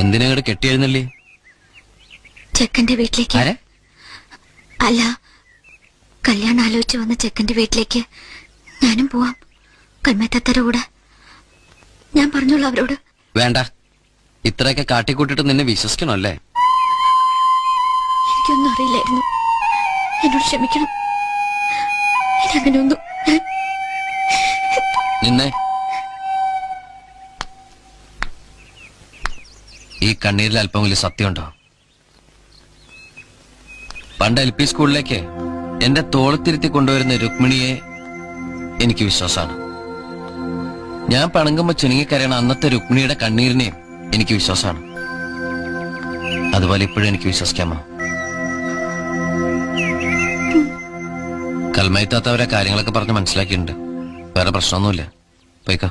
എന്തിനങ്ങോട്ട് കെട്ടിയെഴുന്നല്ലേ? ചെക്കന്റെ വീട്ടിലേക്ക്. അല്ല, കല്യാണം ആലോചിച്ച് വന്ന ചെക്കന്റെ വീട്ടിലേക്ക് ഞാനും പോവാം, കൽമേത്തത്തര കൂടെ. ഞാൻ പറഞ്ഞോളൂ അവരോട്. വേണ്ട, ഇത്രയൊക്കെ കാട്ടിക്കൂട്ടിട്ട് നിന്നെ വിശ്വസിക്കണല്ലേ? എനിക്കൊന്നും അറിയില്ലായിരുന്നു, എന്നോട് ക്ഷമിക്കണം. അങ്ങനെയൊന്നും നിന്നെ ഈ കണ്ണീരിൽ അല്പമെങ്കിലും സത്യമുണ്ടോ? പണ്ട് LP സ്കൂളിലേക്ക് എന്റെ തോളത്തിരുത്തി കൊണ്ടുവരുന്ന രുക്മിണിയെ എനിക്ക് വിശ്വാസമാണ്. ഞാൻ പണങ്ങുമ്പോ ചുരുങ്ങിക്കരയണ അന്നത്തെ രുക്മിണിയുടെ കണ്ണീരിനെയും എനിക്ക് വിശ്വാസമാണ്. അതുപോലെ ഇപ്പോഴും എനിക്ക് വിശ്വസിക്കാമോ? കൽമയത്താത്തവരെ കാര്യങ്ങളൊക്കെ പറഞ്ഞ് മനസ്സിലാക്കിയിട്ടുണ്ട്. വേറെ പ്രശ്നമൊന്നുമില്ല. പോയിക്കോ.